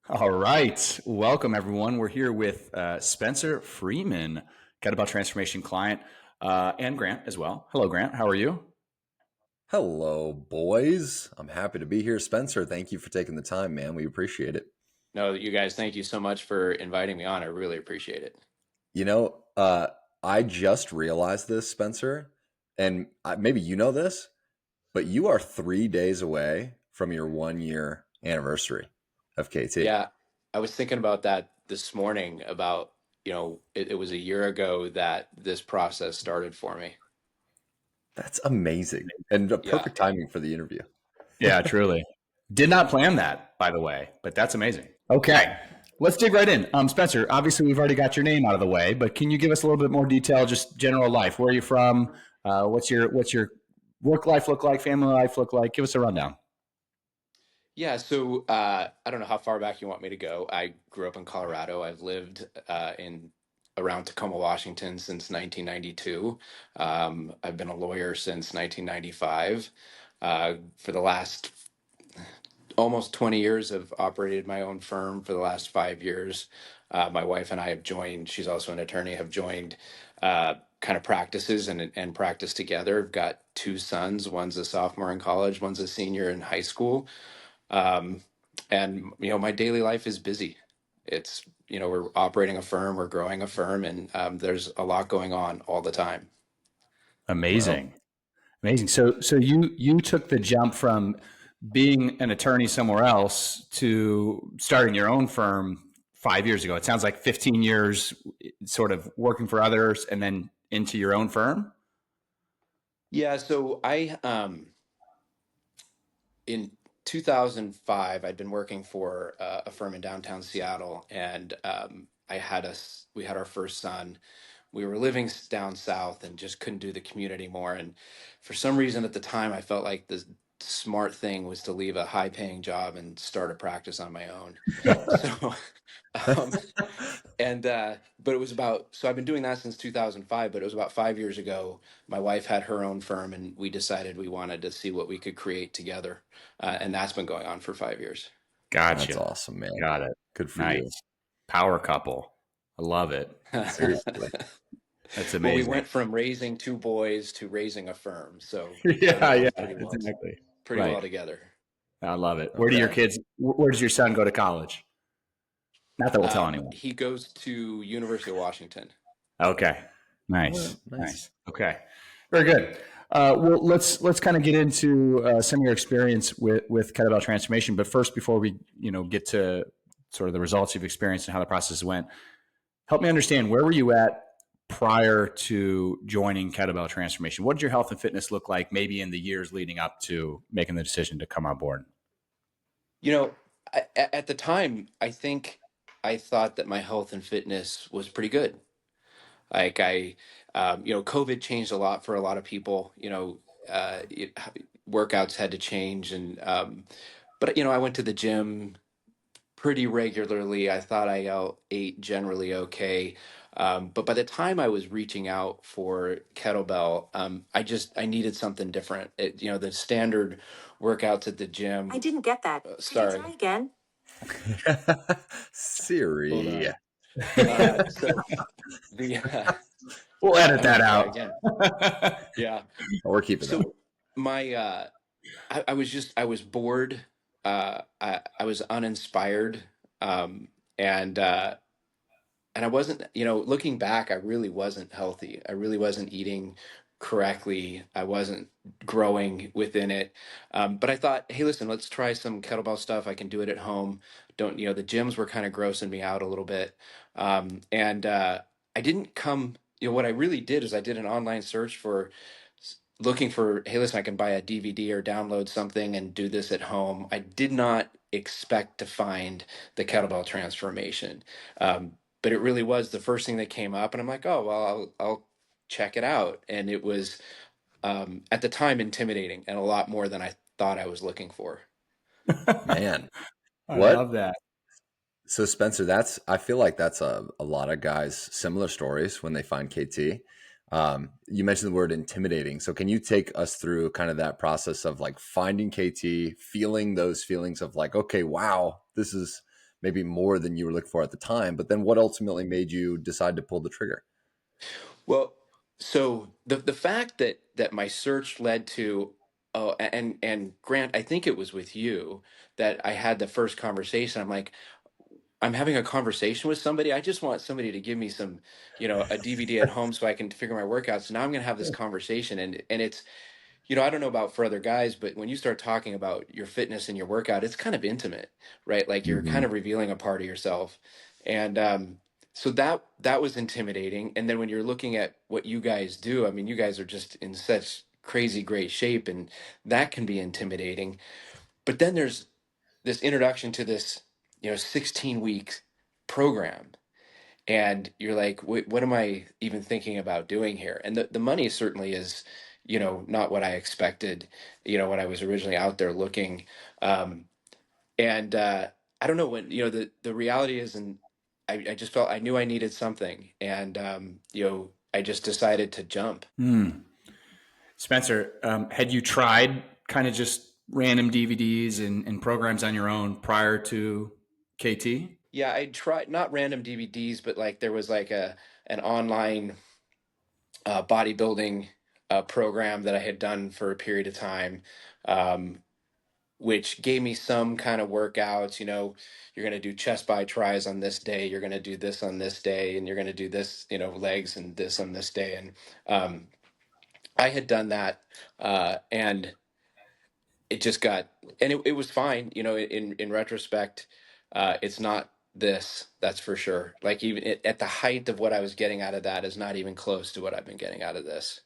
All right. Welcome, everyone. We're here with Spencer Freeman, Kettlebell Transformation client, and Grant as well. Hello, Grant. How are you? Hello, boys. I'm happy to be here. Spencer, thank you for taking the time, man. We appreciate it. No, you guys, thank you so much for inviting me on. I really appreciate it. You know, I just realized this, Spencer, and maybe you know this, but you are 3 days away from your 1 year anniversary of KT. Yeah, I was thinking about that this morning about, it was a year ago that this process started for me. That's amazing and a Yeah. perfect timing for the interview. Yeah, truly. Did not plan that, by the way, but that's amazing. Okay. Let's dig right in. Spencer, obviously, we've already got your name out of the way, but can you give us a little bit more detail, just general life? Where are you from? What's your work life look like? Family life look like? Give us a rundown. Yeah, so I don't know how far back you want me to go. I grew up in Colorado. I've lived in around Tacoma, Washington since 1992. I've been a lawyer since 1995. For the last almost 20 years, have operated my own firm. For the last 5 years, my wife and I have joined, she's also an attorney, have joined kind of practices and practice together. I've got two sons. One's a sophomore in college, one's a senior in high school. Um, and, my daily life is busy. It's, we're operating a firm, we're growing a firm, and there's a lot going on all the time. Well, Amazing. Amazing. So you took the jump from being an attorney somewhere else to starting your own firm 5 years ago. It sounds like 15 years sort of working for others and then into your own firm. Yeah, so in 2005, I'd been working for a firm in downtown Seattle, and we had our first son. We were living down south and just couldn't do the commute anymore. And for some reason at the time, I felt like the smart thing was to leave a high-paying job and start a practice on my own. So, um, and but it was about so I've been doing that since 2005. But it was about 5 years ago. My wife had her own firm, and we decided we wanted to see what we could create together, and that's been going on for 5 years. that's Gotcha. awesome, man. Got it. Good for you. Nice. Power couple. I love it. Seriously. That's Well, we amazing. went from raising two boys to raising a firm, so we're Yeah, yeah, going exactly. pretty Right. well together. I love it. Where do your Okay. kids, where does your son go to college? Not that we'll tell anyone. He goes to University of Washington. Okay. All right. Nice. Nice. Nice. Okay. Very good. Well, let's kind of get into some of your experience with kettlebell transformation. But first, before we get to sort of the results you've experienced and how the process went, help me understand, where were you at prior to joining kettlebell transformation? What did your health and fitness look like, maybe in the years leading up to making the decision to come on board? You know, at the time, I think I thought that my health and fitness was pretty good. Like COVID changed a lot for a lot of people. Workouts had to change, and but I went to the gym pretty regularly. I thought ate generally okay. But by the time I was reaching out for kettlebell, I needed something different. The standard workouts at the gym. I didn't get that. Could you Sorry, try again? hold Siri. on. So the We'll edit I'm gonna that try out. again. Yeah. We're keeping that. So my I was bored. I was uninspired. Um, and I wasn't, looking back, I really wasn't healthy. I really wasn't eating correctly. I wasn't growing within it. But I thought, hey, listen, let's try some kettlebell stuff. I can do it at home. Don't, the gyms were kind of grossing me out a little bit. And I didn't come, what I really did is I did an online search for looking for, hey, listen, I can buy a DVD or download something and do this at home. I did not expect to find the kettlebell transformation. But it really was the first thing that came up, and I'm like, oh, well, I'll check it out. And it was, at the time, intimidating and a lot more than I thought I was looking for. Man, I what? love that. So Spencer, I feel like that's a lot of guys similar stories when they find KT. You mentioned the word intimidating. So can you take us through kind of that process of like finding KT, feeling those feelings of like, okay, wow, this is maybe more than you were looking for at the time. But then what ultimately made you decide to pull the trigger? Well, so the fact that my search led to, oh, and Grant, I think it was with you that I had the first conversation. I'm like, I'm having a conversation with somebody. I just want somebody to give me some, a DVD at home so I can figure my workouts. So now I'm going to have this conversation, and it's, I don't know about for other guys, but when you start talking about your fitness and your workout, it's kind of intimate, right? Like you're kind Mm-hmm. of revealing a part of yourself. And so that was intimidating. And then when you're looking at what you guys do, I mean, you guys are just in such crazy great shape, and that can be intimidating. But then there's this introduction to this, 16 week program, and you're like, what am I even thinking about doing here? And the money certainly is, not what I expected, when I was originally out there looking. um, and I don't know, when, the reality is, and I just felt, I knew I needed something, and I just decided to jump. Hmm. Spencer, had you tried kind of just random DVDs and programs on your own prior to KT? Yeah, I tried, not random DVDs, but like there was like an online bodybuilding program that I had done for a period of time, um, which gave me some kind of workouts. You're going to do chest by tries on this day, you're going to do this on this day, and you're going to do this, legs and this on this day. And I had done that, and it just got, and it was fine. In retrospect, it's not this, that's for sure. Like even at the height of what I was getting out of that is not even close to what I've been getting out of this.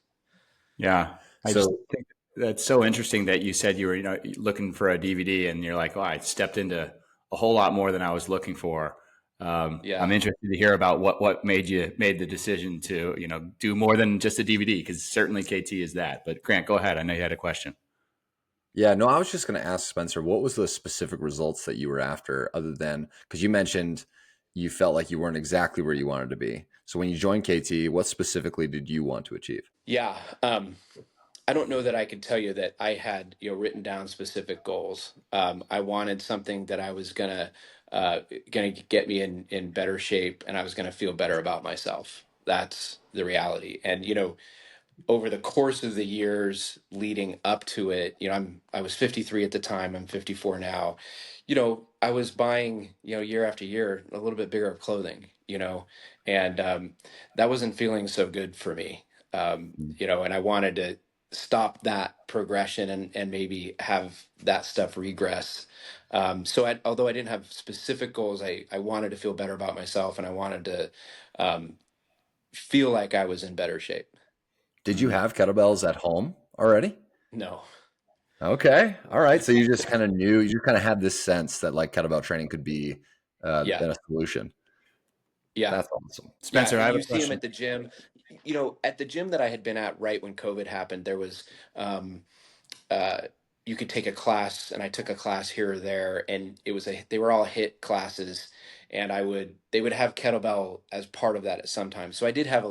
Yeah, I just So think that's so interesting that you said you were, looking for a DVD, and you're like, oh, I stepped into a whole lot more than I was looking for. I'm Yeah. interested to hear about what made the decision to, do more than just a DVD, because certainly KT is that. But Grant, go ahead. I know you had a question. yeah, no, I was just going to ask Spencer, what was the specific results that you were after, other than because you mentioned you felt like you weren't exactly where you wanted to be. So when you joined KT, what specifically did you want to achieve? Yeah. I don't know that I could tell you that I had, written down specific goals. I wanted something that I was gonna get me in better shape, and I was gonna feel better about myself. That's the reality. And over the course of the years leading up to it, I was 53 at the time. I'm 54 now. I was buying, year after year, a little bit bigger of clothing, and that wasn't feeling so good for me. And I wanted to stop that progression, and maybe have that stuff regress. Although I didn't have specific goals, I wanted to feel better about myself, and I wanted to um, feel like I was in better shape. Did you have kettlebells at home already? No. Okay. All right. So you just kind of knew, you just kind of had this sense that like kettlebell training could be Yeah. a solution. Yeah. That's awesome. Yeah. Spencer, I And have a you see him question. at the gym. At the gym that I had been at right when COVID happened, there was, um, uh, you could take a class, and I took a class here or there, and they were all hit classes, and they would have kettlebell as part of that at some time. So I did have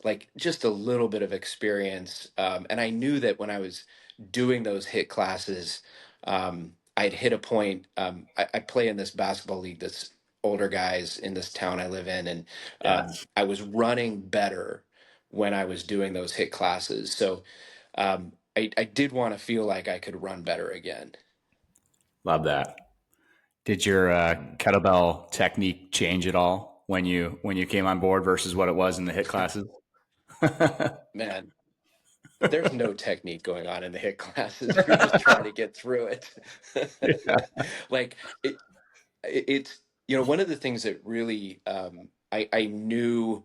like just a little bit of experience. And I knew that when I was doing those hit classes, I'd hit a point. I play in this basketball league that's older guys in this town I live in, and Yes, I was running better when I was doing those hit classes. So I did want to feel like I could run better again. love that. Did your kettlebell technique change at all when you came on board versus what it was in the hit classes? Man, there's no technique going on in the hit classes. You're just trying to get through it. Yeah. Like it's, one of the things that really, I knew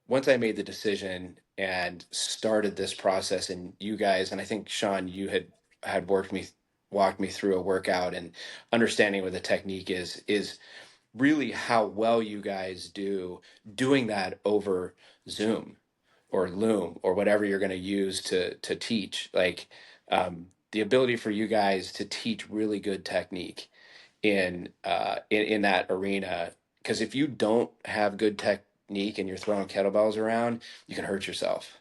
once I made the decision and started this process, and you guys, and I think Sean, you had walked me through a workout, and understanding what the technique is really how well you guys do doing that over Zoom or Loom or whatever you're going to use to teach. Like the ability for you guys to teach really good technique in that arena. Because if you don't have good technique and you're throwing kettlebells around, you can hurt yourself.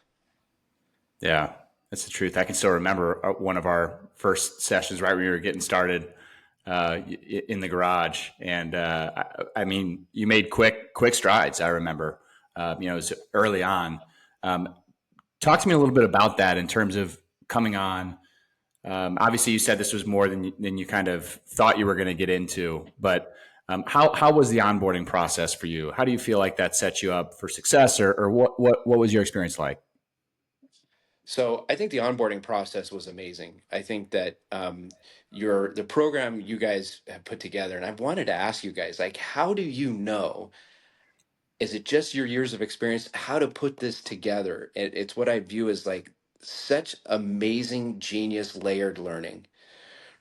Yeah, that's the truth. I can still remember one of our first sessions right when we were getting started. in the garage. And I mean, you made quick strides. I remember, it was early on. Talk to me a little bit about that in terms of coming on. Obviously, you said this was more than you kind of thought you were going to get into, but how was the onboarding process for you? How do you feel like that set you up for success, or what was your experience like? So I think the onboarding process was amazing. I think that the program you guys have put together, and I've wanted to ask you guys, like, how do you know? Is it just your years of experience? How to put this together? It's what I view as like such amazing, genius, layered learning,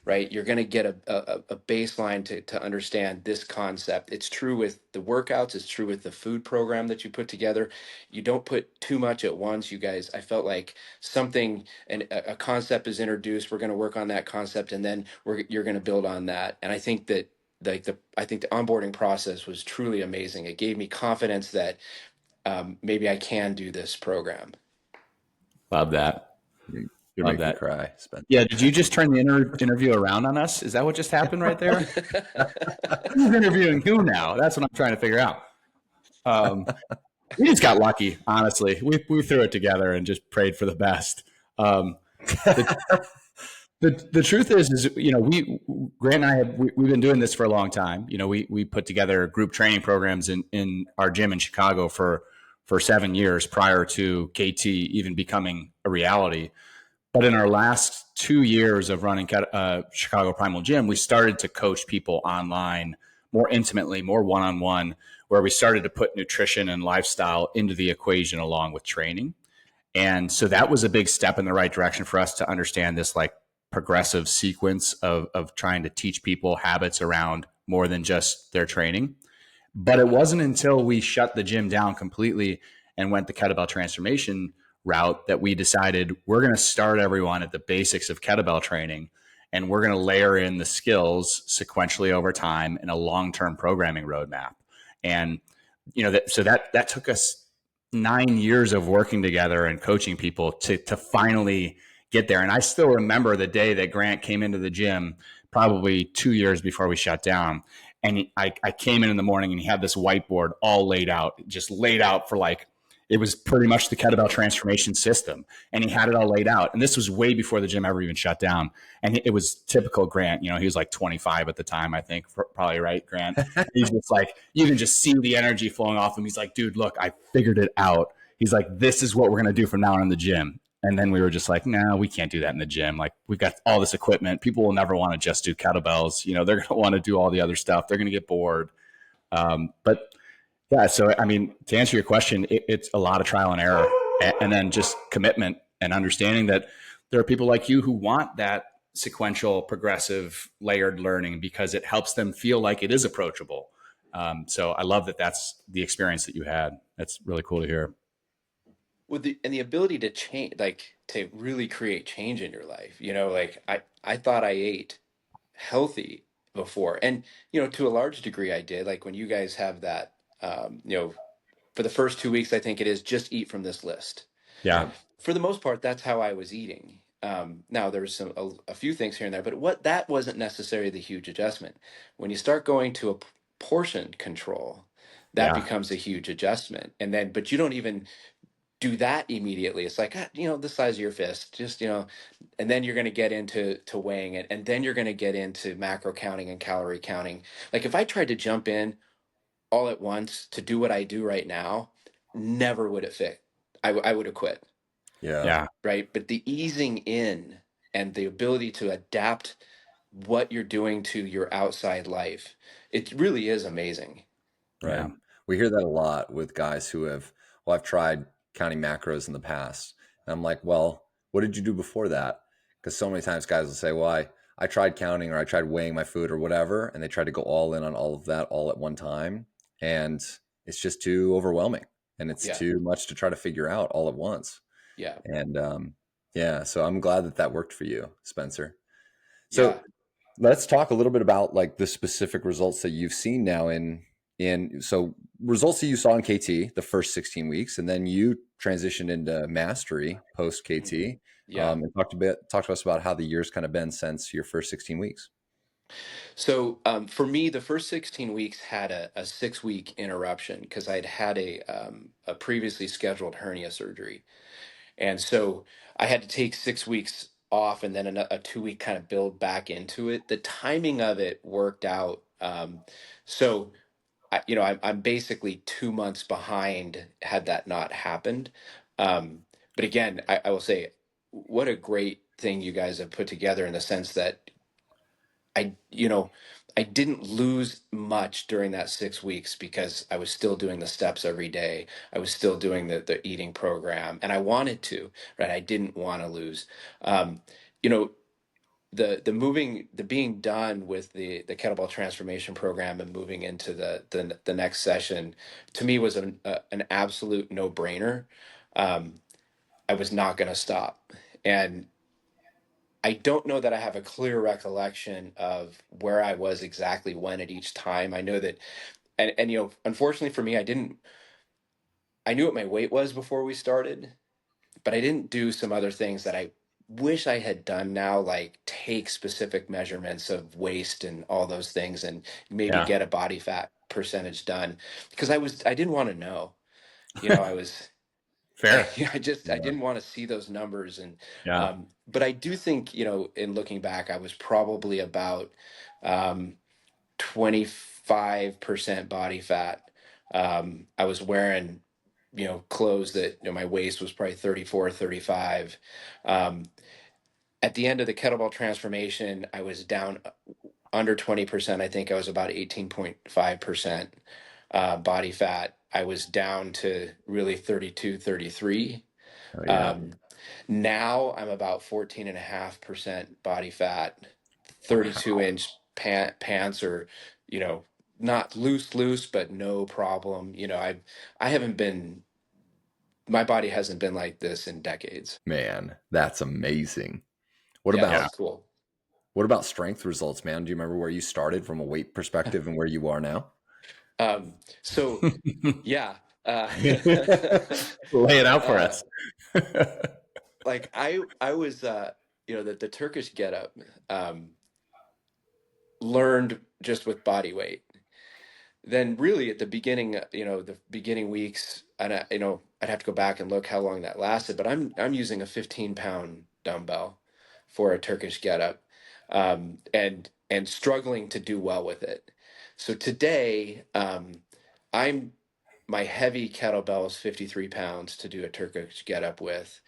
right? You're going to get a baseline to understand this concept. It's true with the workouts, it's true with the food program that you put together. You don't put too much at once, you guys. I felt like something and a concept is introduced, we're going to work on that concept, and then you're going to build on that. And I think that I think the onboarding process was truly amazing. It gave me confidence that maybe I can do this program. Love that. You're Love making me that. cry, Spencer. Yeah. Did you just turn the interview around on us? Is that what just happened right there? Who's interviewing who now? That's what I'm trying to figure out. We just got lucky, honestly. We threw it together and just prayed for the best. The, the truth is, we Grant and I we've been doing this for a long time. We put together group training programs in our gym in Chicago for 7 years prior to KT even becoming a reality. But in our last 2 years of running Chicago Primal Gym, we started to coach people online more intimately, more one-on-one, where we started to put nutrition and lifestyle into the equation along with training. And so that was a big step in the right direction for us to understand this like progressive sequence of trying to teach people habits around more than just their training. But it wasn't until we shut the gym down completely and went the kettlebell transformation route that we decided we're going to start everyone at the basics of kettlebell training, and we're going to layer in the skills sequentially over time in a long-term programming roadmap. And that took us 9 years of working together and coaching people to finally get there. And I still remember the day that Grant came into the gym, probably 2 years before we shut down. And I came in the morning and he had this whiteboard all laid out, just laid out for like, it was pretty much the kettlebell transformation system. And he had it all laid out. And this was way before the gym ever even shut down. And it was typical Grant. He was like 25 at the time, I think, probably, right, Grant? He's just like, you can just see the energy flowing off him. He's like, dude, look, I figured it out. He's like, this is what we're going to do from now on in the gym. And then we were just like, no, we can't do that in the gym. Like, we've got all this equipment. People will never want to just do kettlebells. They're going to want to do all the other stuff. They're going to get bored. But yeah, so I mean, to answer your question, it's a lot of trial and error, and then just commitment and understanding that there are people like you who want that sequential, progressive, layered learning because it helps them feel like it is approachable. So I love that that's the experience that you had. That's really cool to hear. With the ability to change, like to really create change in your life. Like I thought I ate healthy before, and to a large degree I did. Like when you guys have that, for the first 2 weeks, I think it is just eat from this list. Yeah, For the most part, that's how I was eating. Now there's a few things here and there, but that wasn't necessarily the huge adjustment. When you start going to a portion control, that yeah, becomes a huge adjustment. And then, but you don't even do that immediately. It's like, the size of your fist, just, and then you're going to get into weighing it. And then you're going to get into macro counting and calorie counting. Like if I tried to jump in all at once to do what I do right now, never would it fit. I would have quit. Yeah. yeah, Right. But the easing in and the ability to adapt what you're doing to your outside life, it really is amazing. Right. yeah, We hear that a lot with guys who have, well, I've tried counting macros in the past. And I'm like, well, what did you do before that? Because so many times guys will say, well, I tried counting or I tried weighing my food or whatever. And they try to go all in on all of that all at one time. And it's just too overwhelming. And it's Yeah. too much to try to figure out all at once. Yeah. And yeah, so I'm glad that worked for you, Spencer. Yeah. So let's talk a little bit about like the specific results that you've seen now in so results that you saw in KT the first 16 weeks, and then you transitioned into mastery post KT. Yeah. And talk to us about how the year's kind of been since your first 16 weeks. So for me, the first 16 weeks had a 6 week interruption because I'd had a previously scheduled hernia surgery. And so I had to take 6 weeks off and then a 2 week kind of build back into it. The timing of it worked out. So I'm basically 2 months behind had that not happened. But again, I will say, what a great thing you guys have put together in the sense that I, you know, I didn't lose much during that 6 weeks because I was still doing the steps every day. I was still doing the eating program, and I wanted to, right? I didn't want to lose. Um, you know, the being done with the kettlebell transformation program and moving into the next session to me was an absolute no brainer. Um, I was not going to stop, and I don't know that I have a clear recollection of where I was exactly when at each time. I know that, and unfortunately for me, I knew what my weight was before we started, but I didn't do some other things that I wish I had done now, like take specific measurements of waist and all those things and maybe Yeah. get a body fat percentage done because I didn't want to know. I was Fair. I Yeah. didn't want to see those numbers. And Yeah. but I do think, in looking back, I was probably about um 25% body fat. I was wearing, clothes that, my waist was probably 34, 35. Um, at the end of the kettlebell transformation, I was down under 20%. I think I was about 18.5% body fat. I was down to really 32, 33. Oh yeah. Um, now I'm about 14.5% body fat, Wow. 32-inch pants are, you know, not loose, but no problem. I haven't been, my body hasn't been like this in decades. Man, that's amazing. What Yeah, about Yeah. it's cool. what about strength results, man? Do you remember where you started from a weight perspective and where you are now? So yeah, uh, Lay it out for uh, us. like I was, the Turkish getup, um, learned just with body weight. Then really at the beginning, the beginning weeks, and I'd have to go back and look how long that lasted, but I'm using a 15-pound dumbbell for a Turkish getup, and struggling to do well with it. So today, I'm my heavy kettlebell is 53 pounds to do a Turkish getup with.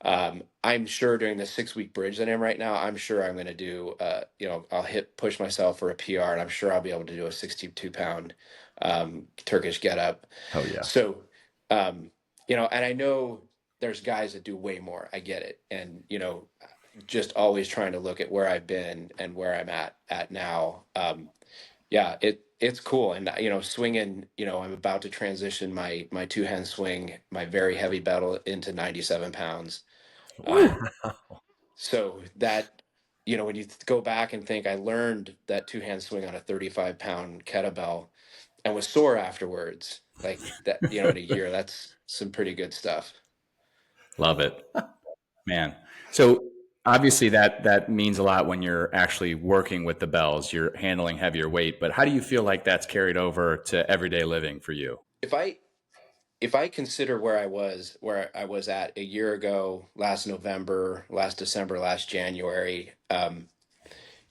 I'm sure during the 6 week bridge that I'm right now, I'm sure I'm going to do, I'll push myself for a PR, and I'm sure I'll be able to do a 62-pound Turkish get up. Oh yeah. So, and I know there's guys that do way more. I get it. And, just always trying to look at where I've been and where I'm at now. Yeah, it's cool. And, swinging, I'm about to transition my two hand swing, my very heavy battle into 97 pounds. Wow. Um, so that, when you go back and think, I learned that two hand swing on a 35-pound kettlebell and was sore afterwards, like that, in a year, that's some pretty good stuff. Love it, man. So obviously that means a lot when you're actually working with the bells. You're handling heavier weight, but how do you feel like that's carried over to everyday living for you? If I if I consider where I was at a year ago, last November, last December, last January,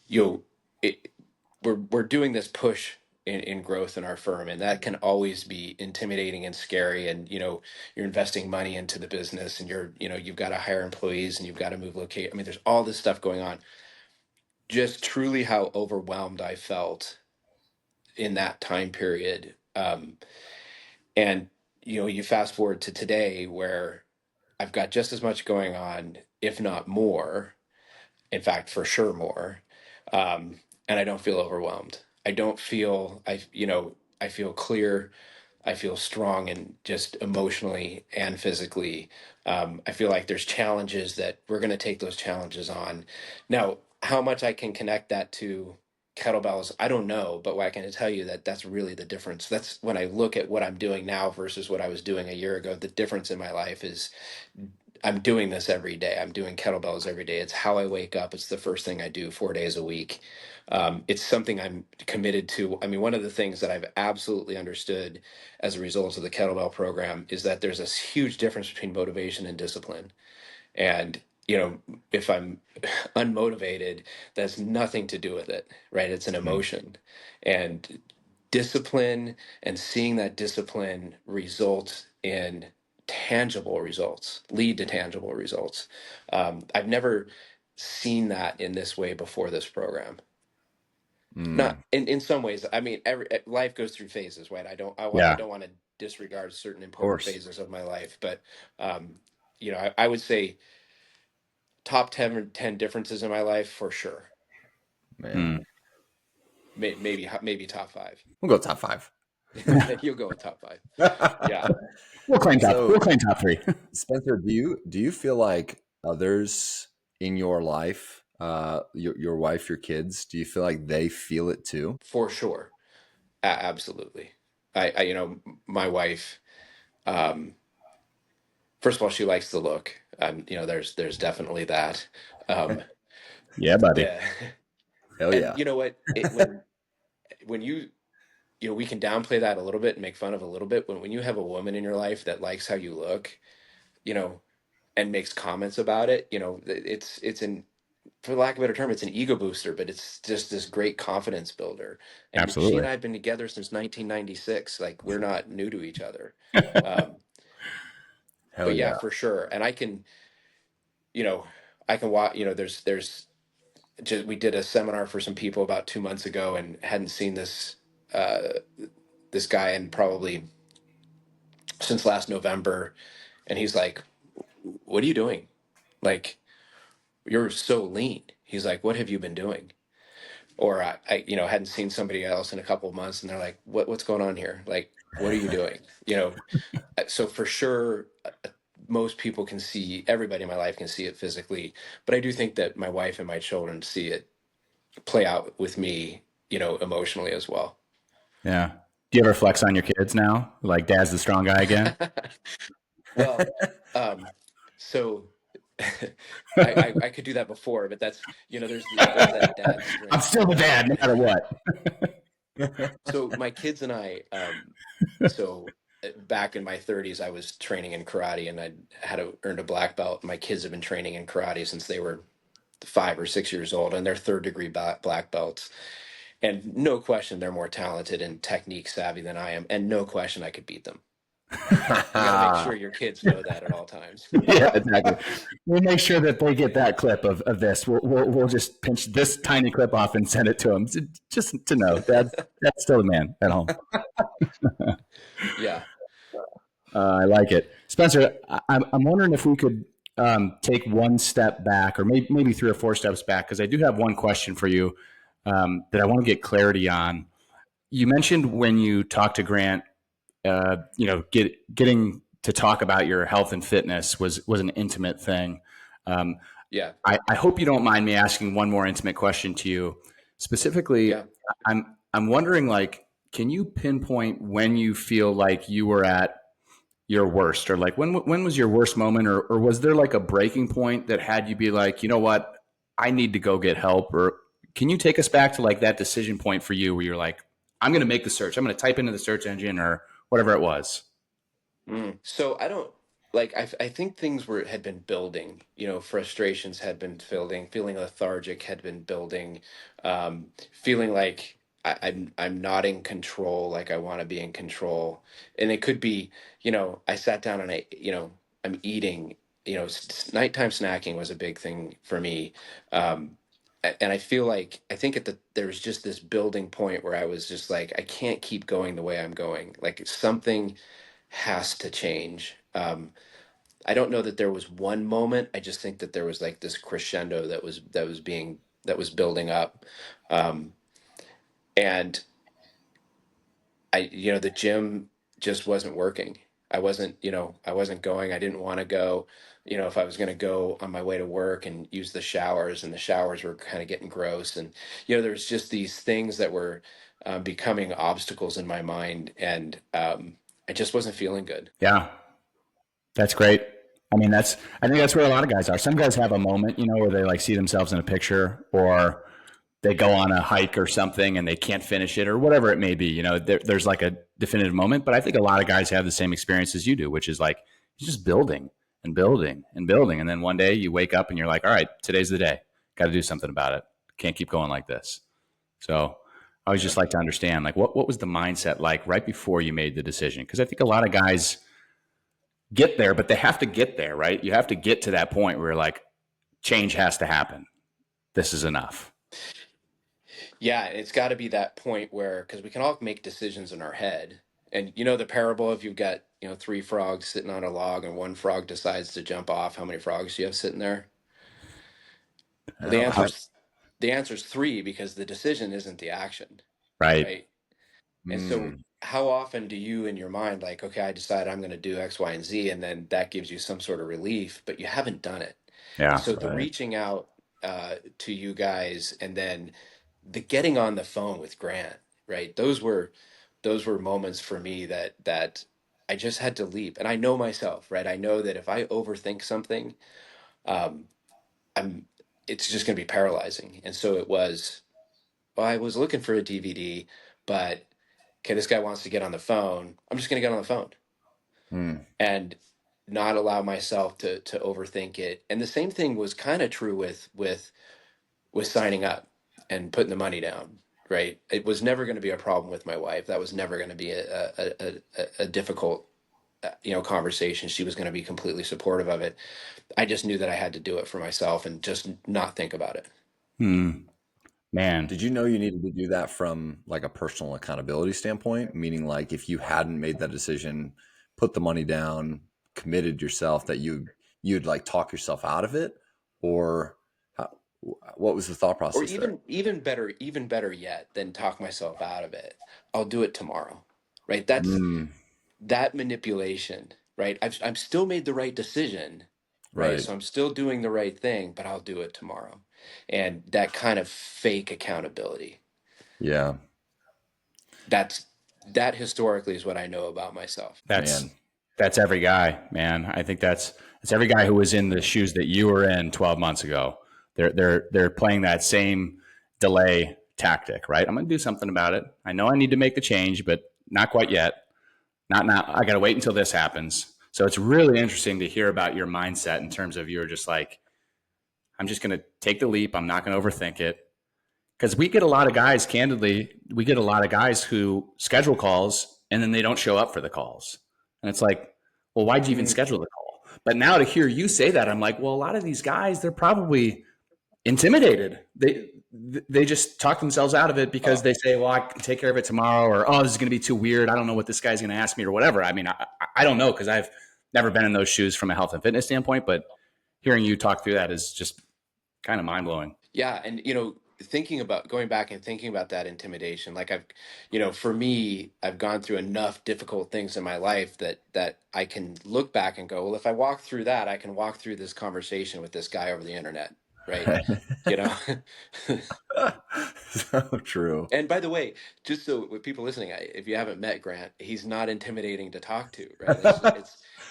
you'll it, we're doing this push in growth in our firm, and that can always be intimidating and scary. And you're investing money into the business, and you've got to hire employees, and you've got to move locate. I mean, there's all this stuff going on. Just truly how overwhelmed I felt in that time period. And you fast forward to today where I've got just as much going on, if not more. In fact, for sure more. And I don't feel overwhelmed. I don't feel I feel clear. I feel strong, and just emotionally and physically. I feel like there's challenges that we're going to take those challenges on. Now, how much I can connect that to kettlebells, I don't know, but what I can tell you that that's really the difference. That's when I look at what I'm doing now versus what I was doing a year ago. The difference in my life is I'm doing this every day. I'm doing kettlebells every day. It's how I wake up. It's the first thing I do 4 days a week. It's something I'm committed to. I mean, one of the things that I've absolutely understood as a result of the kettlebell program is that there's this huge difference between motivation and discipline. And, if I'm unmotivated, that's nothing to do with it, right? It's an Mm. emotion. And discipline and seeing that discipline result in tangible results, lead to tangible results. I've never seen that in this way before this program. Not Mm. in some ways. I mean, every life goes through phases, right? I Yeah, don't want to disregard certain Of important course, phases of my life, but um, I would say top 10 or 10 differences in my life for sure. man. mm. Maybe top five. We'll go top five. You'll go with top five. Yeah, So, We'll claim top three. Spencer, do you feel like others in your life, your wife, your kids, do you feel like they feel it too? for sure. Absolutely. My wife, um, first of all, she likes the look. There's definitely that. Um, Yeah, buddy. the, Hell and yeah. you know what? When we can downplay that a little bit and make fun of a little bit. When you have a woman in your life that likes how you look, you know, and makes comments about it, it's an for lack of a better term, it's an ego booster, but it's just this great confidence builder. And she and Absolutely. I have been together since 1996. Like we're not new to each other. Um, Hell but yeah, yeah. for sure. And you know, I can watch. There's just we did a seminar for some people about 2 months ago and hadn't seen uh, this guy in probably since last November, and he's like, "What are you doing? Like, you're so lean." He's like, "What have you been doing?" Or hadn't seen somebody else in a couple of months, and they're like, what's going on here? Like, what are you doing? So for sure, most people can see, everybody in my life can see it physically, but I do think that my wife and my children see it play out with me, emotionally as well. Yeah. Do you ever flex on your kids now? Like, dad's the strong guy again? Well, so I could do that before, but that's, there's that dad I'm strength. still the dad, no matter what. So my kids and I, so back in my 30s, I was training in karate, and earned a black belt. My kids have been training in karate since they were 5 or 6 years old, and they're third degree black belts. And no question, they're more talented and technique savvy than I am, and no question, I could beat them. You got to make sure your kids know that at all times. Yeah, exactly. We'll make sure that they get that clip of this. We'll just pinch this tiny clip off and send it to them, just to know that's still the man at home. Yeah, I like it, Spencer. I'm wondering if we could take one step back, or maybe 3 or 4 steps back, because I do have one question for you that I want to get clarity on. You mentioned when you talked to Grant, getting to talk about your health and fitness was an intimate thing. Um, yeah, I hope you don't mind me asking one more intimate question to you. Specifically, yeah. I'm wondering, like, can you pinpoint when you feel like you were at your worst, or like when was your worst moment, or was there like a breaking point that had you be like, you know what, I need to go get help? Or can you take us back to like that decision point for you where you're like, I'm going to make the search, I'm going to type into the search engine or whatever it was? So I don't like I think things had been building, frustrations had been building, feeling lethargic had been building, feeling like I'm not in control, like I want to be in control. And it could be, I sat down and I'm eating, nighttime snacking was a big thing for me. And I feel like I think there was just this building point where I was just like, I can't keep going the way I'm going. Like something has to change. I don't know that there was one moment. I just think that there was like this crescendo that was building up, um, and the gym just wasn't working. I wasn't going. I didn't want to go. If I was going to go on my way to work and use the showers, and the showers were kind of getting gross, and there's just these things that were becoming obstacles in my mind, and I just wasn't feeling good. Yeah, that's great. I mean, I think that's where a lot of guys are. Some guys have a moment, where they like see themselves in a picture, or they go on a hike or something and they can't finish it or whatever it may be. There's like a definitive moment. But I think a lot of guys have the same experience as you do, which is like he's just building and building and building. And then one day you wake up and you're like, all right, today's the day. Got to do something about it. Can't keep going like this. So I always Yeah. just like to understand, like, what was the mindset like right before you made the decision? Because I think a lot of guys get there, but they have to get there, right? You have to get to that point where like change has to happen. This is enough. Yeah, it's got to be that point where, because we can all make decisions in our head. And the parable of you've got, three frogs sitting on a log and one frog decides to jump off. How many frogs do you have sitting there? Well, the How, answer's the answer's three because the decision isn't the action, Right. right? And so mm, how often do you in your mind like, okay, I decide I'm going to do X, Y, and Z, and then that gives you some sort of relief, but you haven't done it. And Yeah. so the right. reaching out to you guys and then the getting on the phone with Grant, right? Those were moments for me that I just had to leap. And I know myself, right? I know that if I overthink something, um, I'm it's just going to be paralyzing. And so it was, well, I was looking for a DVD, but okay, this guy wants to get on the phone. I'm just going to get on the phone Mm, and not allow myself to overthink it. And the same thing was kind of true with signing up and putting the money down. Right, it was never going to be a problem with my wife. That was never going to be a difficult conversation. She was going to be completely supportive of it. I just knew that I had to do it for myself and just not think about it. Hmm. Man. Did you know you needed to do that from like a personal accountability standpoint? Meaning, like, if you hadn't made that decision, put the money down, committed yourself, that you'd like talk yourself out of it, or how, what was the thought Or process there? even better yet than talk myself out of it, I'll do it tomorrow. Right, that's Mm, that manipulation. Right, I'm still made the right decision. Right, right. so I'm still doing the right thing, but I'll do it tomorrow. And that kind of fake accountability, Yeah, that's that historically is what I know about myself. That's man. that's every guy, man. I think that's every guy who was in the shoes that you were in 12 months ago. They're playing that same delay tactic, right? I'm going to do something about it. I know I need to make the change, but not quite yet. Not now. I got to wait until this happens. So it's really interesting to hear about your mindset in terms of you're just like, I'm just going to take the leap. I'm not going to overthink it. Because we get a lot of guys, candidly, we get a lot of guys who schedule calls and then they don't show up for the calls. And it's like, well, why'd you even Mm, schedule the call? But now to hear you say that, I'm like, well, a lot of these guys, they're probably intimidated. They just talk themselves out of it because uh, they say, well, I can take care of it tomorrow, or oh, this is going to be too weird. I don't know what this guy's going to ask me, or whatever. I mean, I don't know because I've never been in those shoes from a health and fitness standpoint. But hearing you talk through that is just kind of mind blowing. yeah, and thinking about going back and thinking about that intimidation, like for me, I've gone through enough difficult things in my life that I can look back and go, well, if I walk through that, I can walk through this conversation with this guy over the internet, right? You know. So true. And by the way, just so with people listening, if you haven't met Grant, he's not intimidating to talk to, right?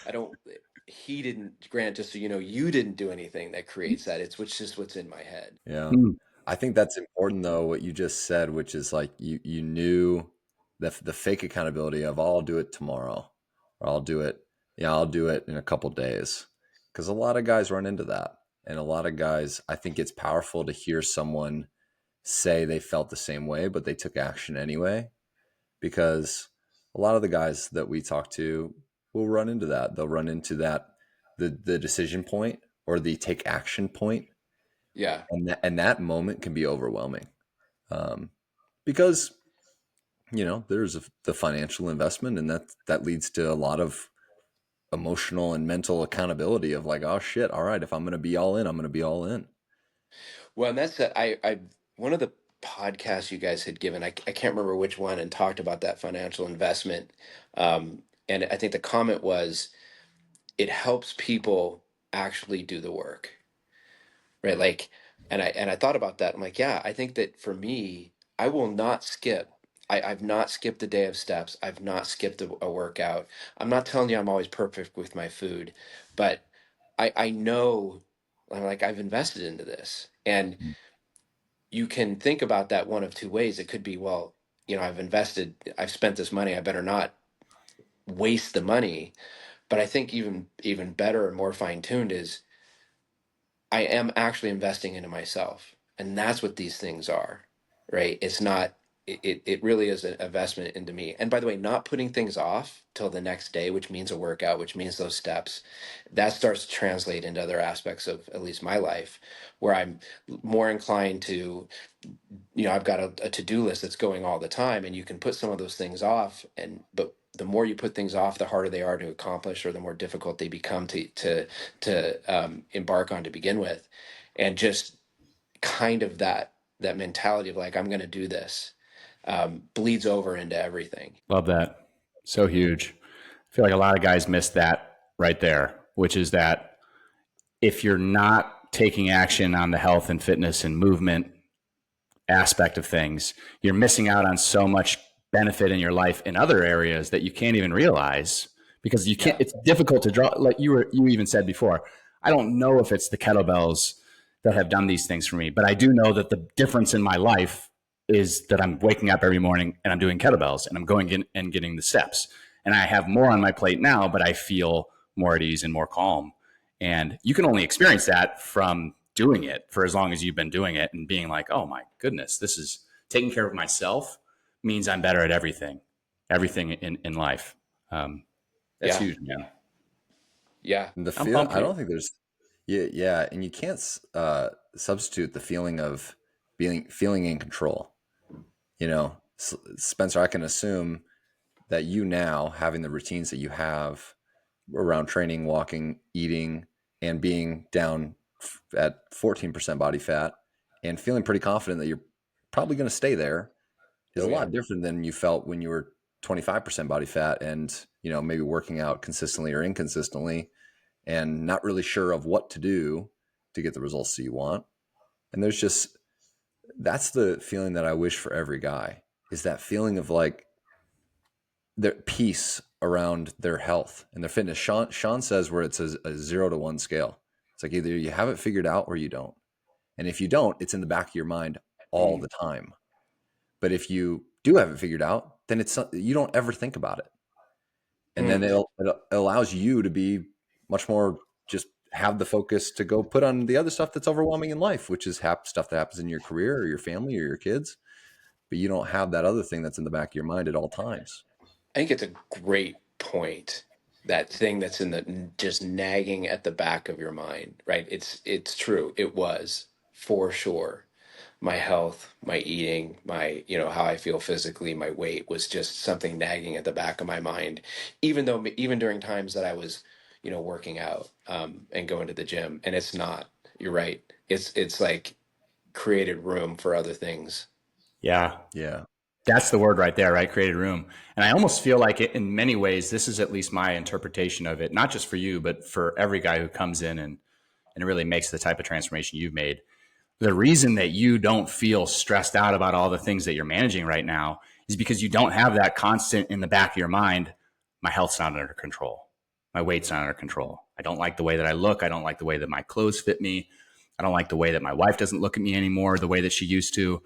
I don't, he didn't, Grant, just so you know, you didn't do anything that creates that. It's just what's in my head. Yeah. Hmm. I think that's important though, what you just said, which is like you knew the fake accountability of, "Oh, I'll do it tomorrow," or I'll do it in a couple days. Because a lot of guys run into that. And a lot of guys, I think it's powerful to hear someone say they felt the same way, but they took action anyway. Because a lot of the guys that we talk to will run into that. They'll run into that, the decision point or the take action point, Yeah. and that moment can be overwhelming, um, because there's the financial investment, and that leads to a lot of emotional and mental accountability of like, oh shit, all right, if I'm going to be all in, I'm going to be all in. Well, and that's that. One of the podcasts you guys had given, I can't remember which one, and talked about that financial investment. And I think the comment was, it helps people actually do the work, right? Like, and I thought about that. I'm like, yeah, I think that for me, I will not skip. I've not skipped a day of steps. I've not skipped a workout. I'm not telling you I'm always perfect with my food, but I know, I'm like, I've invested into this. And you can think about that one of two ways. It could be, well, I've spent this money, I better not waste the money. But I think even better and more fine-tuned is I am actually investing into myself. And that's what these things are, right? It's not, it really is an investment into me. And by the way, not putting things off till the next day, which means a workout, which means those steps, that starts to translate into other aspects of at least my life, where I'm more inclined to, I've got a to-do list that's going all the time, and you can put some of those things off, but the more you put things off, the harder they are to accomplish, or the more difficult they become to embark on to begin with. And just kind of that mentality of like, I'm going to do this, bleeds over into everything. Love that. So huge. I feel like a lot of guys miss that right there, which is that if you're not taking action on the health and fitness and movement aspect of things, you're missing out on so much benefit in your life in other areas that you can't even realize because you can't, Yeah. it's difficult to draw. Like you even said before, I don't know if it's the kettlebells that have done these things for me, but I do know that the difference in my life is that I'm waking up every morning and I'm doing kettlebells and I'm going in and getting the steps. And I have more on my plate now, but I feel more at ease and more calm. And you can only experience that from doing it for as long as you've been doing it and being like, oh my goodness, this is taking care of myself means I'm better at everything in life. That's Yeah. huge, man. Yeah. And the I'm feel, pumped I for you. don't think there's, yeah, yeah, and you can't substitute the feeling of feeling in control. Spencer, I can assume that you now having the routines that you have around training, walking, eating, and being down at 14% body fat and feeling pretty confident that you're probably going to stay there is Oh a yeah. lot different than you felt when you were 25% body fat and, maybe working out consistently or inconsistently and not really sure of what to do to get the results that you want. And that's the feeling that I wish for every guy, is that feeling of like their peace around their health and their fitness. Sean says where it's a 0 to 1 scale. It's like either you have it figured out or you don't. And if you don't, it's in the back of your mind all Mm. the time. But if you do have it figured out, then you don't ever think about it. And then Mm. it allows you to be much more, just have the focus to go put on the other stuff that's overwhelming in life, which is stuff that happens in your career or your family or your kids. But you don't have that other thing that's in the back of your mind at all times. I think it's a great point. That thing that's in the just nagging at the back of your mind, right? It's true. It was for sure. My health, my eating, my, how I feel physically, my weight was just something nagging at the back of my mind. Even during times that I was, working out, and going to the gym, and it's not. You're right. It's like created room for other things. Yeah. Yeah. That's the word right there, right? Created room. And I almost feel like it, in many ways, this is at least my interpretation of it, not just for you, but for every guy who comes in and really makes the type of transformation you've made. The reason that you don't feel stressed out about all the things that you're managing right now is because you don't have that constant in the back of your mind. My health's not under control. My weight's not under control. I don't like the way that I look. I don't like the way that my clothes fit me. I don't like the way that my wife doesn't look at me anymore the way that she used to.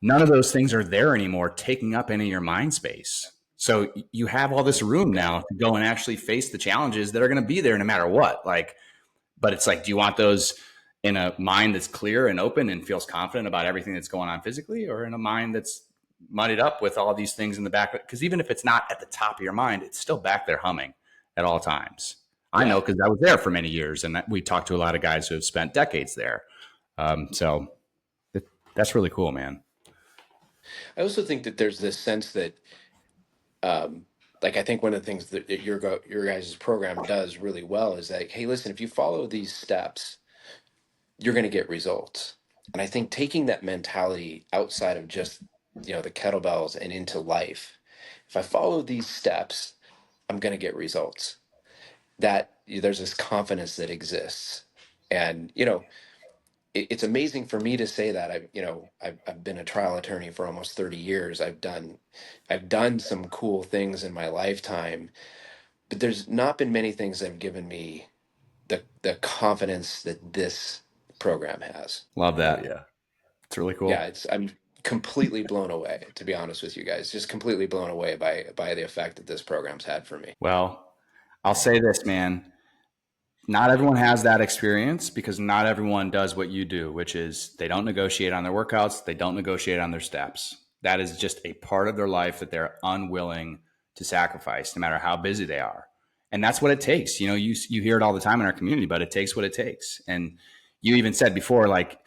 None of those things are there anymore, taking up any of your mind space. So you have all this room now to go and actually face the challenges that are going to be there no matter what. But it's like, do you want those in a mind that's clear and open and feels confident about everything that's going on physically, or in a mind that's muddied up with all these things in the back? Because even if it's not at the top of your mind, it's still back there humming at all times. I Yeah. know because I was there for many years, and we talked to a lot of guys who have spent decades there. So that's really cool, man. I also think that there's this sense that, um, like, I think one of the things that your guys' program does really well is that, hey, listen, if you follow these steps, you're going to get results. And I think taking that mentality outside of just, the kettlebells and into life, if I follow these steps, I'm going to get results. That there's this confidence that exists. And, it's amazing for me to say that. I've been a trial attorney for almost 30 years. I've done some cool things in my lifetime, but there's not been many things that have given me the confidence that this program has. Love Oh that. yeah. It's really Yeah, cool. I'm completely blown away, to be honest with you guys. Just completely blown away by the effect that this program's had for me. Well, I'll say this, man. Not everyone has that experience because not everyone does what you do, which is they don't negotiate on their workouts, they don't negotiate on their steps. That is just a part of their life that they're unwilling to sacrifice, no matter how busy they are. And that's what it takes. You know, you hear it all the time in our community, but it takes what it takes. And you even said before, like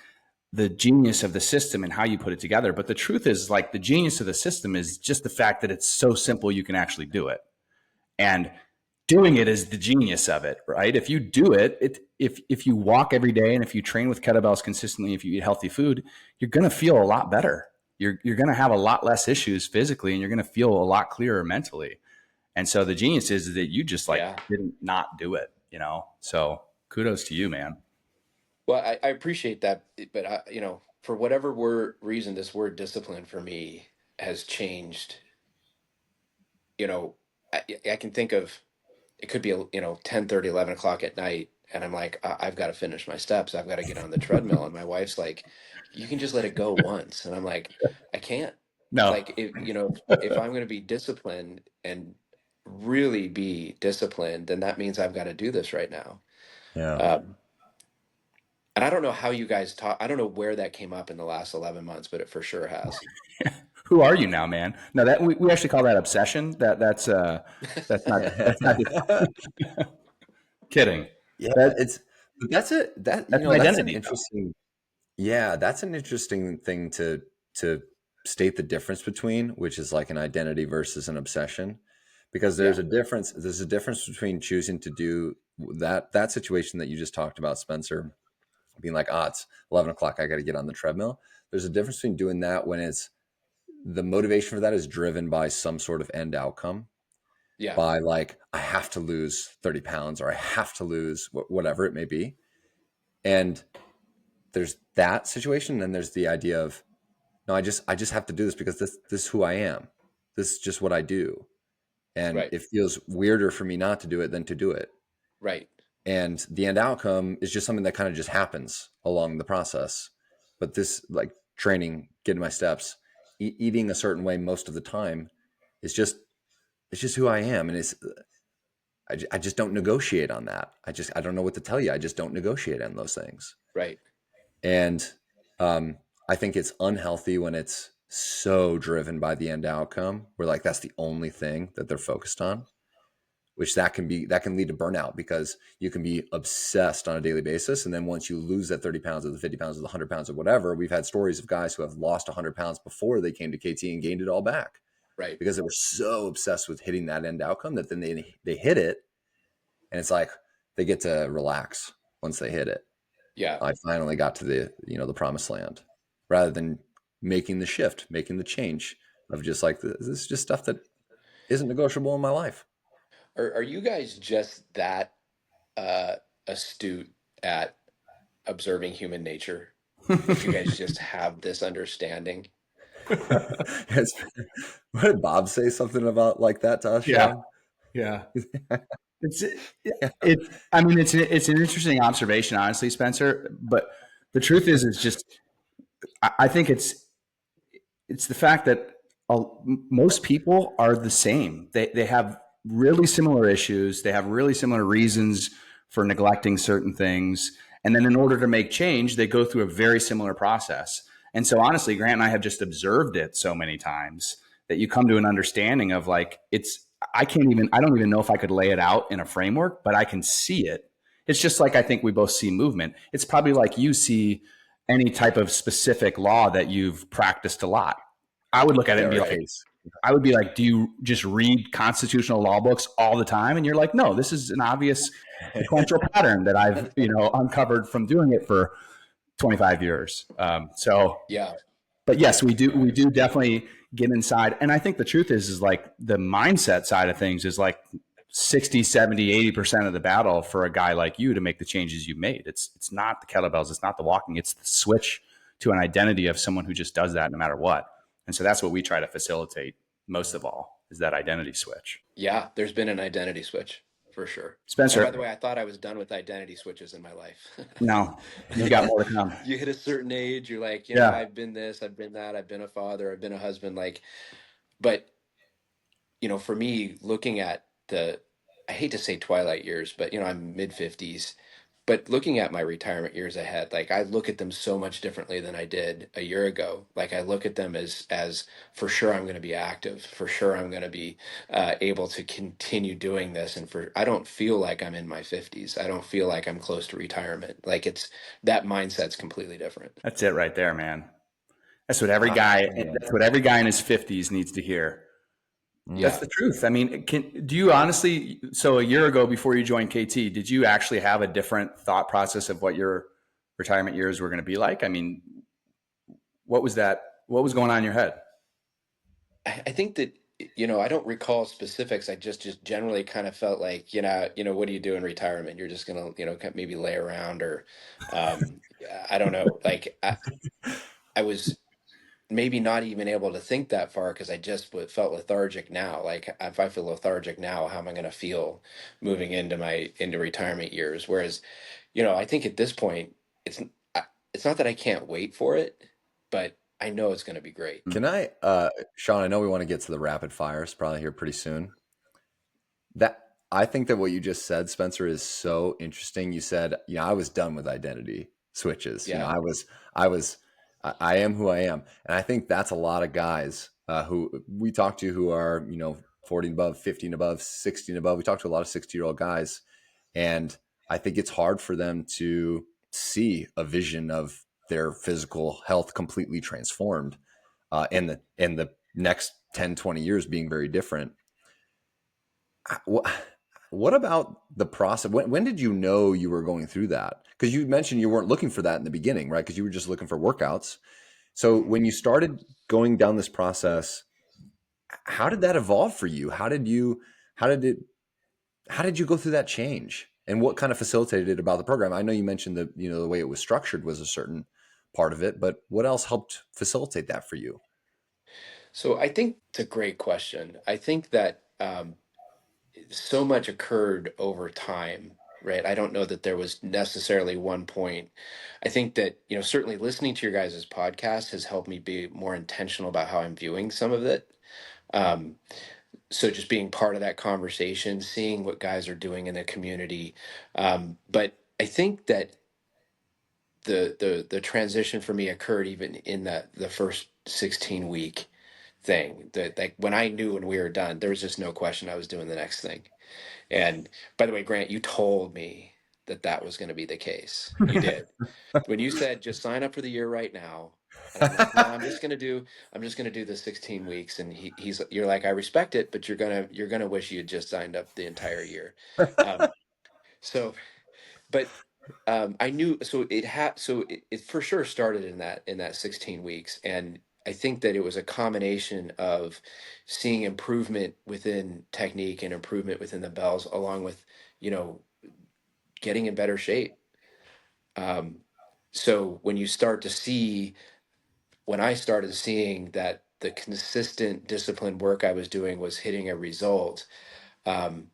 the genius of the system and how you put it together. But the truth is, like the genius of the system is just the fact that it's so simple you can actually do it. And doing it is the genius of it, right? If you do it, if you walk every day and if you train with kettlebells consistently, if you eat healthy food, you're going to feel a lot better. You're going to have a lot less issues physically, and you're going to feel a lot clearer mentally. And so the genius is that you just like Yeah. didn't not do it, you know? So kudos to you, man. Well, I appreciate that, but for whatever reason, this word discipline for me has changed. You know, I can think of it could be 10:30, 11 o'clock at night, and I'm like, I've got to finish my steps. I've got to get on the treadmill, and my wife's like, you can just let it go once, and I'm like, I can't. No. Like, if I'm going to be disciplined and really be disciplined, then that means I've got to do this right now. Yeah. Um, and I don't know how you guys talk. I don't know where that came up in the last 11 months, but it for sure has. Who are you now, man? No, that we actually call that obsession. That's not kidding. Yeah, That but that's it. that's an That's an identity though. interesting. Yeah, that's an interesting thing to state the difference between, which is like an identity versus an obsession, because Yeah, there's a difference. There's a difference between choosing to do that situation that you just talked about, Spencer, being like, it's 11 o'clock, I got to get on the treadmill. There's a difference between doing that when it's the motivation for that is driven by some sort of end outcome, yeah, by like, I have to lose 30 pounds or I have to lose whatever it may be. And there's that situation. And then there's the idea of, no, I just have to do this because this is who I am. This is just what I do. And right, it feels weirder for me not to do it than to do it. right. And the end outcome is just something that kind of just happens along the process. But this, like training, getting my steps, eating a certain way most of the time is just, it's just who I am. And I just don't negotiate on that. I don't know what to tell you. I just don't negotiate on those things. Right. And I think it's unhealthy when it's so driven by the end outcome, where like that's the only thing that they're focused on, which that can lead to burnout, because you can be obsessed on a daily basis. And then once you lose that 30 pounds or the 50 pounds or the 100 pounds or whatever, we've had stories of guys who have lost 100 pounds before they came to KT and gained it all back, Right. because they were so obsessed with hitting that end outcome that then they hit it. And it's like they get to relax once they hit it. Yeah. I finally got to the promised land, rather than making the shift, making the change of just like, this is just stuff that isn't negotiable in my life. Are you guys just that uh, astute at observing human nature that you guys just have this understanding? It's- what did Bob say something about like that to us, Yeah, Sean? yeah. It's Yeah. I mean, it's an interesting observation, honestly, Spencer. But the truth is just I think it's the fact that most people are the same. They have really similar issues. They have really similar reasons for neglecting certain things. And then in order to make change, they go through a very similar process. And so honestly, Grant and I have just observed it so many times that you come to an understanding of like, I don't even know if I could lay it out in a framework, but I can see it. It's just like, I think we both see movement. It's probably like you see any type of specific law that you've practiced a lot. I would look at it Yeah, and or be a like, case. do you just read constitutional law books all the time? And you're like, no, this is an obvious sequential pattern that I've, uncovered from doing it for 25 years. Yeah. But yes, we do definitely get inside. And I think the truth is like the mindset side of things is like 60, 70, 80% of the battle for a guy like you to make the changes you made. It's not the kettlebells, it's not the walking, it's the switch to an identity of someone who just does that no matter what. And so that's what we try to facilitate most of all, is that identity switch. Yeah. There's been an identity switch. for sure. And by the Spencer, way, I thought I was done with identity switches in my life. no, you've got more to come. You hit a certain age, you're like, Yeah. I've been this, I've been that, I've been a father, I've been a husband, like, but for me, looking at I hate to say twilight years, but I'm mid 50s. But looking at my retirement years ahead, like I look at them so much differently than I did a year ago. Like I look at them as for sure I'm going to be active, for sure I'm going to be able to continue doing this, and I don't feel like I'm in my 50s. I don't feel like I'm close to retirement. Like that mindset's completely different. That's it right there, man. Ah, That's what every guy in his 50s needs to hear. That's mm. Yeah. the truth. I mean, do you honestly, so a year ago before you joined KT, did you actually have a different thought process of what your retirement years were going to be like? I mean, what was that? What was going on in your head? I think that I don't recall specifics. I just generally kind of felt like what do you do in retirement? You're just gonna maybe lay around or I don't know. Like I was maybe not even able to think that far because I just felt lethargic now. Like if I feel lethargic now, how am I going to feel moving into retirement years? Whereas, I think at this point, it's it's not that I can't wait for it, but I know it's going to be great. Can I, Sean? I know we want to get to the rapid fires probably here pretty soon. That I think that what you just said, Spencer, is so interesting. You said, I was done with identity switches. Yeah. I was, I am who I am, and I think that's a lot of guys who we talk to who are 40 and above, 50 and above, 60 and above. We talk to a lot of 60-year-old guys, and I think it's hard for them to see a vision of their physical health completely transformed, and the next 10, 20 years being very different. What about the process? When did you know you were going through that? Because you mentioned you weren't looking for that in the beginning, right? Because you were just looking for workouts. So when you started going down this process, how did that evolve for you? How did it, how did you go through that change? And what kind of facilitated it about the program? I know you mentioned that, the way it was structured was a certain part of it, but what else helped facilitate that for you? So I think it's a great question. I think that so much occurred over time, right? I don't know that there was necessarily one point. I think that, certainly listening to your guys' podcast has helped me be more intentional about how I'm viewing some of it. Um, so just being part of that conversation, seeing what guys are doing in the community. But I think that the transition for me occurred even in the first 16-week thing. That like when we were done, there was just no question I was doing the next thing. And by the way, Grant, you told me that was going to be the case. You did. When you said just sign up for the year right now, and I'm like, no, I'm just gonna do the 16 weeks. And you're like, I respect it, but you're gonna wish you had just signed up the entire year. Um, so, but I knew it for sure started in that 16 weeks, and I think that it was a combination of seeing improvement within technique and improvement within the bells, along with you know getting in better shape. Um, so when I started seeing that the consistent disciplined work I was doing was hitting a result, um,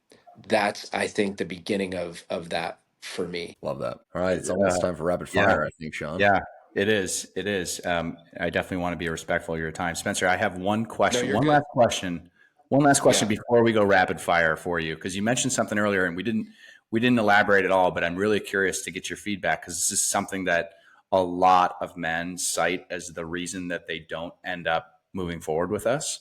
that's I think the beginning of that for me. Love that. All right, it's almost time for rapid Yeah. fire, I think, Sean. Yeah, it is. It is. I definitely want to be respectful of your time, Spencer. I have one No, question. you're good. One last question Yeah. before we go rapid fire for you, because you mentioned something earlier and we didn't elaborate at all. But I'm really curious to get your feedback because this is something that a lot of men cite as the reason that they don't end up moving forward with us.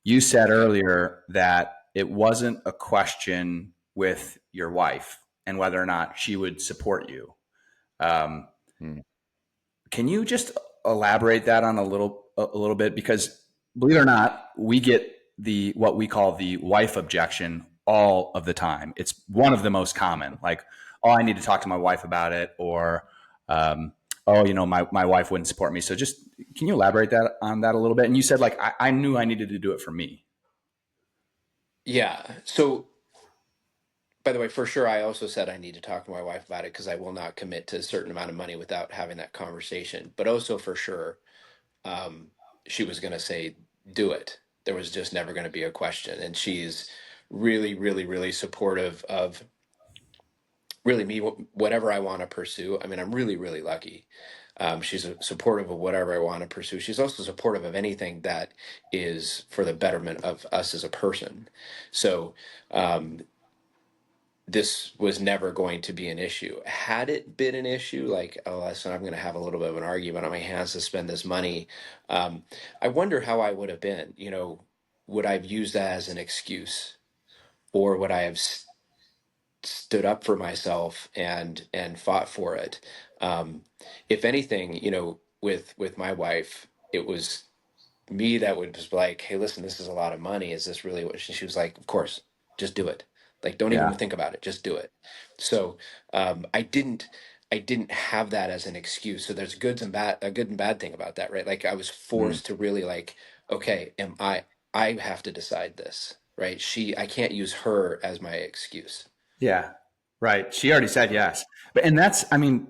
You said Okay. earlier that it wasn't a question with your wife and whether or not she would support you. Um, Hmm. can you just elaborate that on a little bit? Because believe it or not, we get the what we call the wife objection all of the time. It's one of the most common. Like, oh, I need to talk to my wife about it, or oh, my wife wouldn't support me. So just can you elaborate on that a little bit? And you said like I knew I needed to do it for me. Yeah. So, by the way, for sure, I also said I need to talk to my wife about it because I will not commit to a certain amount of money without having that conversation. But also, for sure, um, she was going to say, do it. There was just never going to be a question. And she's really, really, really supportive of really me, whatever I want to pursue. I mean, I'm really, really lucky. She's supportive of whatever I want to pursue. She's also supportive of anything that is for the betterment of us as a person. So, this was never going to be an issue. Had it been an issue, like, oh, listen, I'm going to have a little bit of an argument on my hands to spend this money, I wonder how I would have been. You know, would I have used that as an excuse, or would I have stood up for myself and fought for it? Um, if anything, you know, with my wife, it was me that would just be like, hey, listen, this is a lot of money. Is this really what she was like? Of course, just do it. Like, don't even Yeah. think about it. Just do it. So I didn't have that as an excuse. So there's goods and bad, a good and bad thing about that, right? Like I was Mm. forced to really like, okay, I have to decide this, right? I can't use her as my excuse. Yeah. Right. She already said yes. But, and that's, I mean,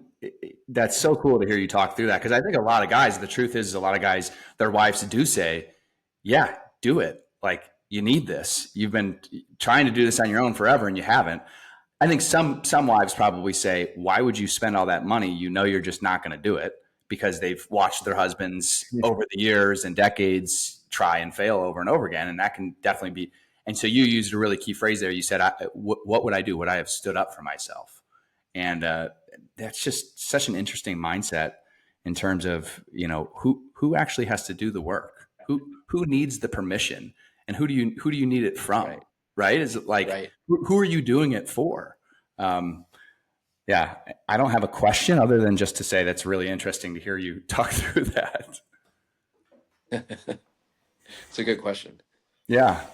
that's so cool to hear you talk through that. Cause I think a lot of guys, the truth is a lot of guys, their wives do say, yeah, do it. Like you need this. You've been trying to do this on your own forever and you haven't. I think some wives probably say, "Why would you spend all that money? You know, you're just not going to do it," because they've watched their husbands over the years and decades try and fail over and over again, and that can definitely be. And so you used a really key phrase there. You said, "What would I do? Would I have stood up for myself?" And that's just such an interesting mindset in terms of who actually has to do the work, who needs the permission, and who do you need it from? Right. Right? Is it like Right. who are you doing it for? Um, yeah, I don't have a question other than just to say that's really interesting to hear you talk through that. It's a good question. Yeah,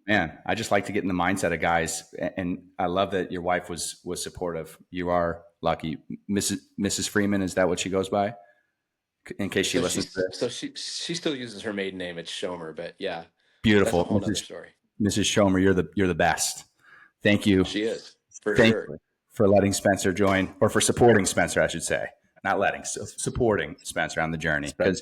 man, I just like to get in the mindset of guys, and I love that your wife was supportive. You are lucky, Mrs. Freeman. Is that what she goes by? In case she listens to this, She still uses her maiden name. It's Shomer, but yeah, that's a beautiful, whole nother story. Mrs. Schomer. You're the best. Thank you. She is for Thank sure. you for letting Spencer join, or for supporting Spencer, I should say, not letting, supporting Spencer on the journey. Because,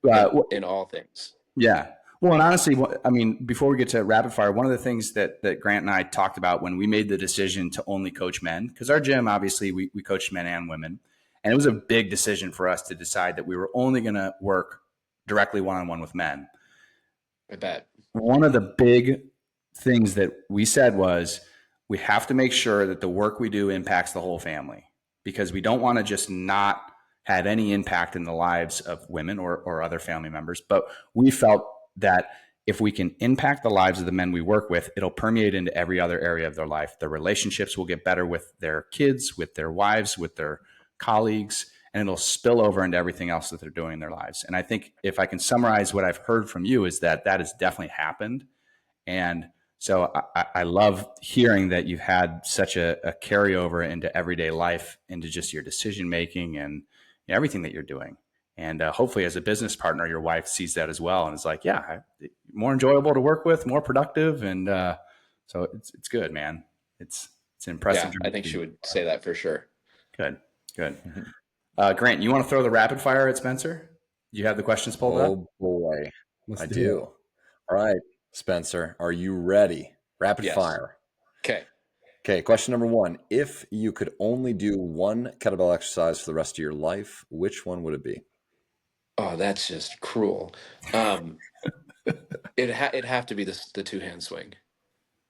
Spencer. In all things. yeah. Well, and honestly, I mean, before we get to rapid fire, one of the things that Grant and I talked about when we made the decision to only coach men, because our gym, obviously, we coached men and women. And it was a big decision for us to decide that we were only going to work directly one on one with men. I bet. One of the big things that we said was we have to make sure that the work we do impacts the whole family, because we don't want to just not have any impact in the lives of women or other family members. But we felt that if we can impact the lives of the men we work with, it'll permeate into every other area of their life. Their relationships will get better with their kids, with their wives, with their colleagues, and it'll spill over into everything else that they're doing in their lives. And I think if I can summarize what I've heard from you is that has definitely happened. And so I love hearing that you've had such a carryover into everyday life, into just your decision making and everything that you're doing. And hopefully, as a business partner, your wife sees that as well and is like, "Yeah, more enjoyable to work with, more productive." And so it's good, man. It's an impressive Yeah, I think journey. she would say that for sure. Good, good. Mhm. Grant, you want to throw the rapid fire at Spencer? Do you have the questions pulled up? Oh boy, Let's I do it. do. All right, Spencer, are you ready? Rapid Yes. fire. Okay. Okay, question number one. If you could only do one kettlebell exercise for the rest of your life, which one would it be? Oh, that's just cruel. It'd have to be the two hand swing.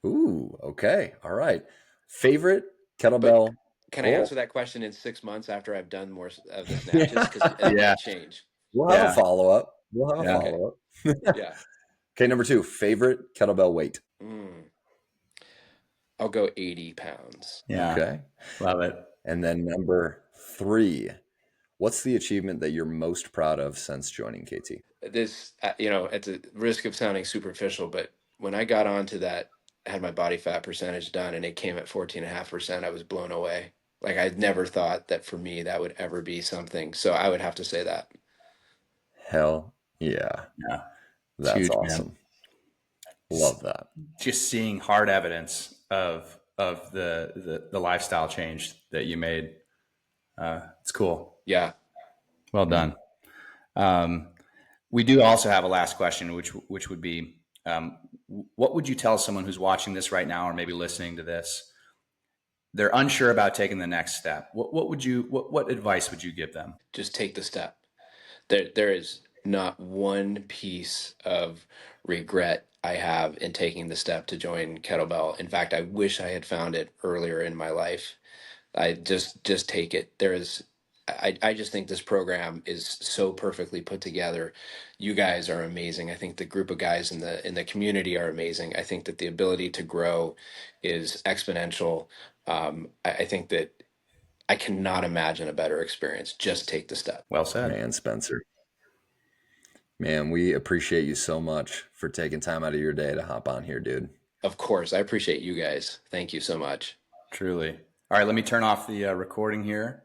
Ooh, okay. All right. Favorite But kettlebell can I pull? answer that question in 6 months after I've done more of the snatches? Because it Yeah, might change. We'll have a yeah, follow up. We'll have a yeah, Okay. follow up. Yeah. Okay, number two. Favorite kettlebell weight? Mm, I'll go 80 pounds. yeah. Okay. Love it. And then number three. What's the achievement that you're most proud of since joining KT? This, at the risk of sounding superficial, but when I got onto that, had my body fat percentage done and it came at 14.5%, I was blown away. Like I'd never thought that for me that would ever be something. So I would have to say that. Hell yeah. Yeah, it's That's huge, man. awesome. Love that. Just seeing hard evidence of the lifestyle change that you made. It's cool. Yeah. Well done. Um, we do also have a last question, which would be what would you tell someone who's watching this right now or maybe listening to this? They're unsure about taking the next step. What advice would you give them? Just take the step. There is not one piece of regret I have in taking the step to join Kettlebell. In fact, I wish I had found it earlier in my life. I just take it. I just think this program is so perfectly put together. You guys are amazing. I think the group of guys in the community are amazing. I think that the ability to grow is exponential. I think that I cannot imagine a better experience. Just take the step. Well said. Man, Spencer. Man, we appreciate you so much for taking time out of your day to hop on here, dude. Of course, I appreciate you guys. Thank you so much. Truly. All right, let me turn off the recording here.